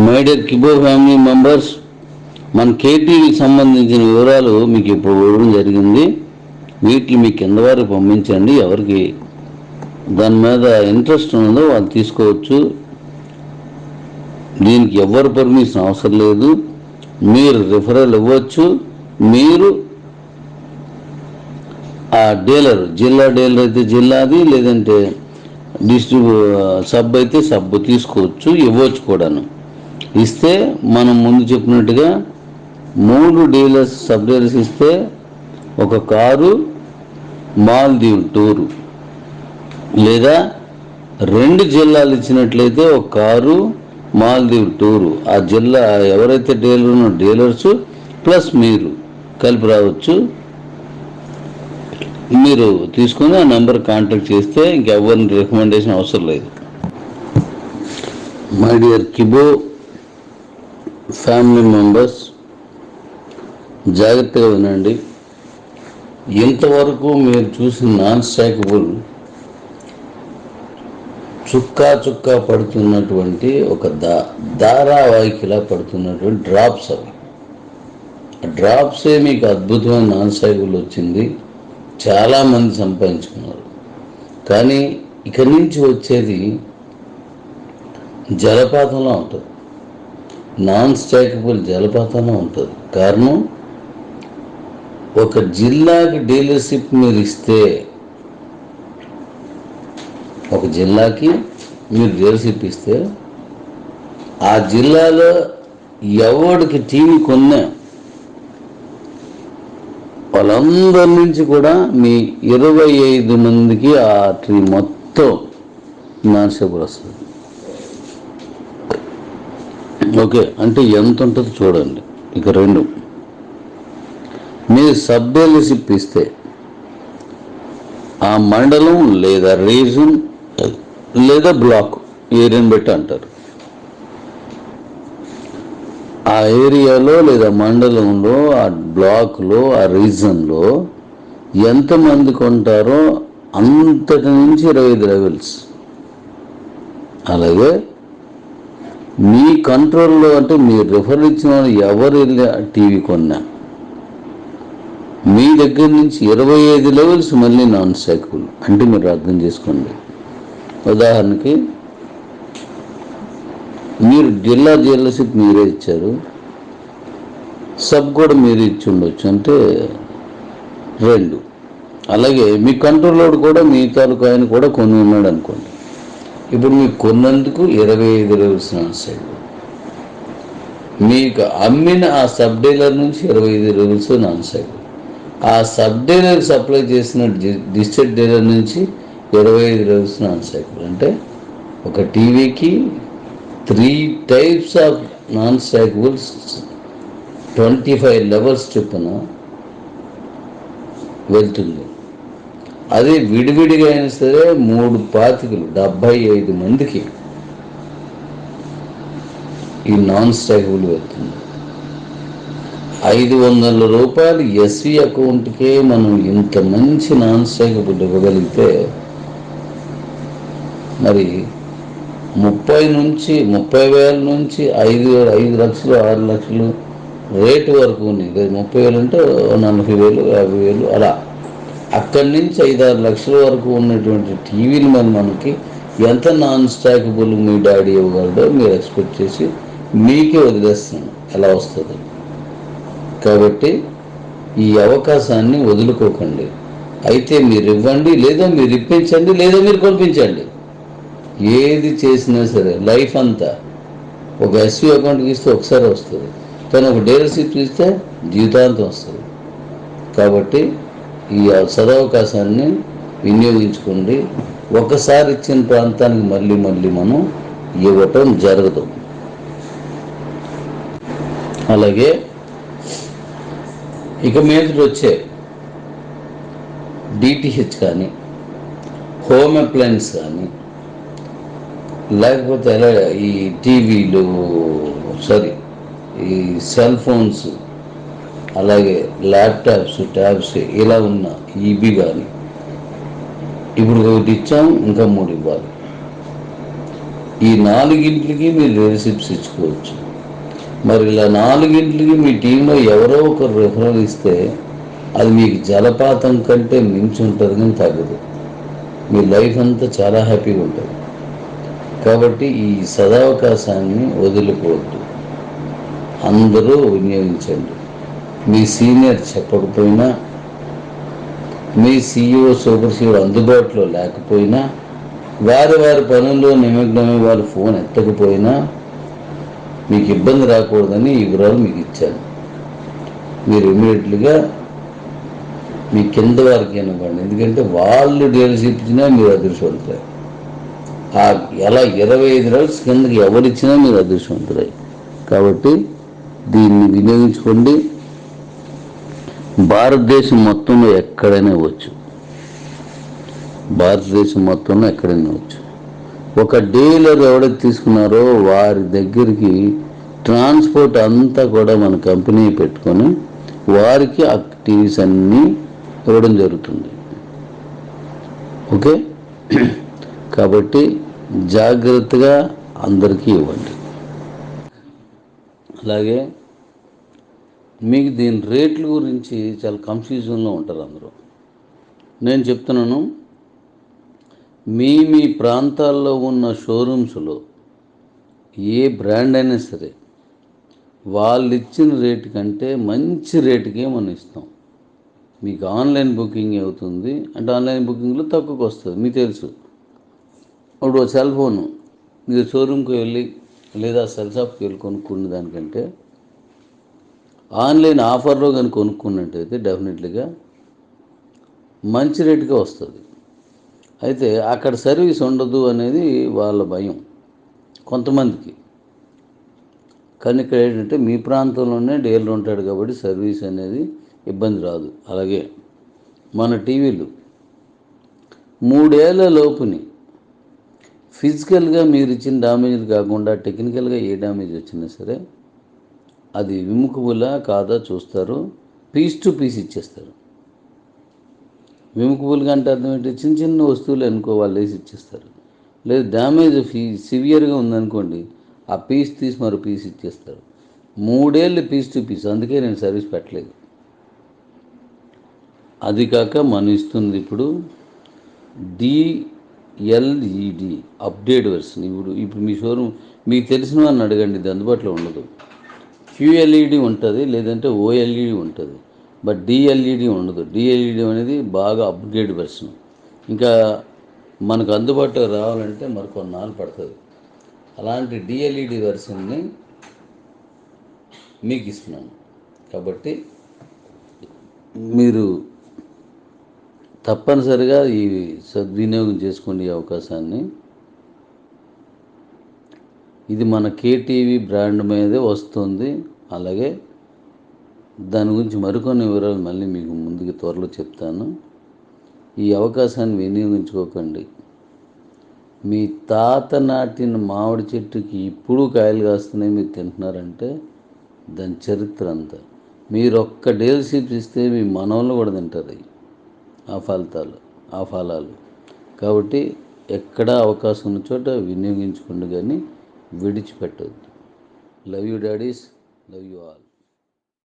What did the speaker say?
My dear కిబో family members, మన కేటీవీకి సంబంధించిన వివరాలు మీకు ఇప్పుడు ఇవ్వడం జరిగింది. వీటిని మీ కింద వారికి పంపించండి. ఎవరికి దాని మీద ఇంట్రెస్ట్ ఉన్నదో వాళ్ళు తీసుకోవచ్చు. దీనికి ఎవరు పర్మిషన్ అవసరం లేదు. మీరు రిఫరల్ ఇవ్వచ్చు. మీరు ఆ డీలర్, జిల్లా డీలర్ అయితే జిల్లాది, లేదంటే సబ్ అయితే సబ్ తీసుకోవచ్చు, ఇవ్వచ్చు కూడాను. ఇస్తే మనం ముందు చెప్పినట్టుగా 3 డీలర్స్, సబ్ డీలర్స్ ఇస్తే ఒక కారు మాల్దీవ్ టూరు, లేదా 2 జిల్లాలు ఇచ్చినట్లయితే ఒక కారు మాల్దీవ్ టూరు. ఆ జిల్లా ఎవరైతే డీలర్ ఉన్న డీలర్స్ ప్లస్ మీరు కలిపి రావచ్చు. మీరు తీసుకుని ఆ నెంబర్ కాంటాక్ట్ చేస్తే ఇంకెవరిని రికమెండేషన్ అవసరం లేదు. మై డియర్ కిబో ఫ్యామిలీ మెంబర్స్, జాగ్రత్తగా వినండి. ఇంతవరకు మీరు చూసిన నాన్ స్టాకబుల్ చుక్కా పడుతున్నటువంటి ఒక ధారావాహికలా పడుతున్నటువంటి డ్రాప్స్. అవి డ్రాప్సే మీకు అద్భుతమైన నాన్ స్టాకబుల్ వచ్చింది. చాలామంది సంపాదించుకున్నారు. కానీ ఇక్కడి నుంచి వచ్చేది జలపాతంలో ఉంటుంది. నాన్ స్టాకబుల్ జలపాతంలో ఉంటుంది. కారణం, ఒక జిల్లాకి డీలర్షిప్ మీరు ఇస్తే, ఒక జిల్లాకి మీరు డీలర్షిప్ ఇస్తే, ఆ జిల్లాలో ఎవడికి టీవీ కొన్నా వాళ్ళందరి నుంచి కూడా మీ 25 మందికి ఆ ట్రీ మొత్తం నాన్ స్టాకబుల్ వస్తుంది. ఓకే, అంటే ఎంత ఉంటుందో చూడండి. ఇక 2, మీరు సబ్ డీలర్షిప్ ఇస్తే ఆ మండలం లేదా రీజన్ లేదా బ్లాక్, ఏరియాని బట్టి అంటారు, ఆ ఏరియాలో లేదా మండలంలో, ఆ బ్లాక్లో, ఆ రీజన్లో ఎంతమంది కొంటారో అంతటి నుంచి 25 లెవెల్స్. అలాగే మీ కంట్రోల్లో, అంటే మీరు రిఫర్ ఇచ్చిన వాళ్ళు ఎవరు వెళ్ళి టీవీ కొన్నా మీ దగ్గర నుంచి 25 లెవెల్స్ మళ్ళీ నాన్ స్టాకబుల్. అంటే మీరు అర్థం చేసుకోండి. ఉదాహరణకి, మీరు జిల్లా డీలర్షిప్ మీరే ఇచ్చారు, సబ్ కూడా మీరు ఇచ్చి ఉండొచ్చు, అంటే 2. అలాగే మీ కంట్రోల్ కూడా మీ తాలూకు ఆయన కూడా కొని ఉన్నాడు అనుకోండి. ఇప్పుడు మీకు కొన్నందుకు 25 లెవెల్స్ నాన్ స్టాకబుల్. మీకు అమ్మిన ఆ సబ్ డీలర్ నుంచి 25 లెవెల్స్ నాన్ స్టాకబుల్. ఆ సబ్ డీలర్ సప్లై చేసిన డిస్ట్రిక్ట్ డీలర్ నుంచి 25 లెవెల్స్ నాన్ స్టాకబుల్. అంటే ఒక టీవీకి 3 టైప్స్ ఆఫ్ నాన్ స్టాకబుల్స్ 25 లెవెల్స్ చొప్పున వెళ్తుంది. అది విడివిడిగా అయినా సరే 3 పాతికలు 75 మందికి ఈ నాన్ స్టాకబుల్ వెళ్తుంది. 500 రూపాయలు ఎస్వి అకౌంట్కే మనం ఇంత మంచి నాన్ స్టాకబుల్ ఇవ్వగలిగితే, మరి 30,000 నుంచి 5 లక్షలు 6 లక్షలు రేటు వరకు ఉన్నాయి. 30,000 అంటే 40,000 50,000 అలా, అక్కడి నుంచి 5-6 లక్షల వరకు ఉన్నటువంటి టీవీల మీద మనకి ఎంత నాన్ స్టాకబుల్ మీ డాడీ ఇవ్వగలడో మీరు ఎక్స్పెక్ట్ చేసి మీకే వదిలేస్తున్నాను ఎలా వస్తుంది. కాబట్టి ఈ అవకాశాన్ని వదులుకోకండి. అయితే మీరు ఇవ్వండి, లేదా మీరు ఇప్పించండి, లేదా మీరు కొనిపించండి. ఏది చేసినా సరే లైఫ్ అంతా ఒక ఎస్వి అకౌంట్కి ఇస్తే ఒకసారి వస్తుంది, కానీ ఒక డీలర్షిప్ ఇస్తే జీవితాంతం వస్తుంది. కాబట్టి ఈ సదవకాశాన్ని వినియోగించుకోండి. ఒకసారి ఇచ్చిన ప్రాంతానికి మళ్ళీ మనం ఇవ్వటం జరగదు. అలాగే ఇక మీద వచ్చే డిటిహెచ్ కానీ, హోమ్ అప్లయన్స్ కానీ, లేకపోతే ఈ టీవీలు, ఈ సెల్ ఫోన్స్, అలాగే ల్యాప్టాప్స్, ట్యాబ్స్ ఇలా ఉన్న ఈబీ కానీ, ఇప్పుడు 1 ఇచ్చాం, ఇంకా 3 ఇవ్వాలి. ఈ 4కి మీరు డీలర్షిప్స్ ఇచ్చుకోవచ్చు. మరి ఇలా 4కి మీ టీంలో ఎవరో ఒకరు రెఫరల్ ఇస్తే అది మీకు జలపాతం కంటే మించి ఉంటుంది కానీ తగ్గదు. మీ లైఫ్ అంతా చాలా హ్యాపీగా ఉంటుంది. కాబట్టి ఈ సదవకాశాన్ని వదులుకోవద్దు, అందరూ వినియోగించండి. మీ సీనియర్ చెప్పకపోయినా, మీ CEO సూపర్ CEO అందుబాటులో లేకపోయినా, వారి పనుల్లో నిమగ్నమై వారు ఫోన్ ఎత్తకపోయినా మీకు ఇబ్బంది రాకూడదని ఈ వివరాలు మీకు ఇచ్చాను. మీరు ఇమీడియట్లీగా మీ కింద వారికి ఇవ్వండి. ఎందుకంటే వాళ్ళు డీలర్షిప్ ఇచ్చినా మీరు అదృష్టవంతులే. ఎలా 25 లక్షల కిందకి ఎవరిచ్చినా మీరు అదృష్టవంతులే. కాబట్టి దీన్ని వినియోగించుకోండి. భారతదేశం మొత్తంలో ఎక్కడైనా ఇవ్వచ్చు. ఒక డీలర్ ఎవడైతే తీసుకున్నారో వారి దగ్గరికి ట్రాన్స్పోర్ట్ అంతా కూడా మన కంపెనీ పెట్టుకొని వారికి ఆ టీవీస్ అన్నీ ఇవ్వడం జరుగుతుంది. ఓకే, కాబట్టి జాగ్రత్తగా అందరికీ ఇవ్వండి. అలాగే మీకు దీని రేట్ల గురించి చాలా కన్ఫ్యూజన్లో ఉంటారు అందరూ. నేను చెప్తున్నాను, మీ ప్రాంతాల్లో ఉన్న షోరూమ్స్లో ఏ బ్రాండ్ అయినా సరే వాళ్ళు ఇచ్చిన రేటు కంటే మంచి రేటుకే మనం ఇస్తాం. మీకు ఆన్లైన్ బుకింగ్ అవుతుంది అంటే ఆన్లైన్ బుకింగ్లో తక్కువకి వస్తుంది, మీకు తెలుసు. ఇప్పుడు సెల్ ఫోను మీరు షోరూమ్కి వెళ్ళి లేదా సెల్ షాప్కి వెళ్ళి కొనుక్కున్న దానికంటే ఆన్లైన్ ఆఫర్లో కానీ కొనుక్కున్నట్టయితే డెఫినెట్లీగా మంచి రేటుగా వస్తుంది. అయితే అక్కడ సర్వీస్ ఉండదు అనేది వాళ్ళ భయం కొంతమందికి. కానీ ఇక్కడ ఏంటంటే మీ ప్రాంతంలోనే డీలర్ ఉంటాడు కాబట్టి సర్వీస్ అనేది ఇబ్బంది రాదు. అలాగే మన టీవీలు 3 ఏళ్ల లోపుని ఫిజికల్గా మీరు ఇచ్చిన డ్యామేజ్ కాకుండా టెక్నికల్గా ఏ డ్యామేజ్ వచ్చినా సరే అది విముఖబులా కాదా చూస్తారు. పీస్ టు పీస్ ఇచ్చేస్తారు. విముఖబుల్గా అంటే అర్థం ఏంటి? చిన్న వస్తువులు అనుకో వాళ్ళు వేసి ఇచ్చేస్తారు. లేదు డ్యామేజ్ సివియర్గా ఉందనుకోండి, ఆ పీస్ తీసి మరో పీస్ ఇచ్చేస్తారు. 3 ఏళ్ళు పీస్ టు పీస్. అందుకే నేను సర్వీస్ పెట్టలేదు. అది కాక మనం ఇస్తుంది ఇప్పుడు DLED అప్డేట్ వెర్షన్. ఇప్పుడు మీ షోరూమ్ మీకు తెలిసిన వారిని అడగండి, ఇది అందుబాటులో ఉండదు. QLED ఉంటుంది, లేదంటే OLED ఉంటుంది, బట్ DLED ఉండదు. DLED అనేది బాగా అప్గ్రేడ్ వెర్షన్. ఇంకా మనకు అందుబాటులో రావాలంటే మరి కొన్నాళ్ళు పడుతుంది. అలాంటి DLED వెర్షన్ని మీకు ఇస్తున్నాను. కాబట్టి మీరు తప్పనిసరిగా ఈ సద్వినియోగం చేసుకోండి ఈ అవకాశాన్ని. ఇది మన KTV బ్రాండ్ మీదే వస్తుంది. అలాగే దాని గురించి మరికొన్ని వివరాలు మళ్ళీ మీకు ముందుకు త్వరలో చెప్తాను. ఈ అవకాశాన్ని వినియోగించుకోకండి. మీ తాత నాటిన మామిడి చెట్టుకి ఇప్పుడు కాయలు కాస్తున్నాయి, మీరు తింటున్నారంటే దాని చరిత్ర అంతా. మీరు ఒక్క డీలర్షిప్ ఇస్తే మీ మనవలు కూడా తింటారు ఆ ఫలాలు. కాబట్టి ఎక్కడ అవకాశం ఉన్న చోట వినియోగించుకోండి, కానీ విడిచిపెట్టవద్దు. Love you daddies, love you all.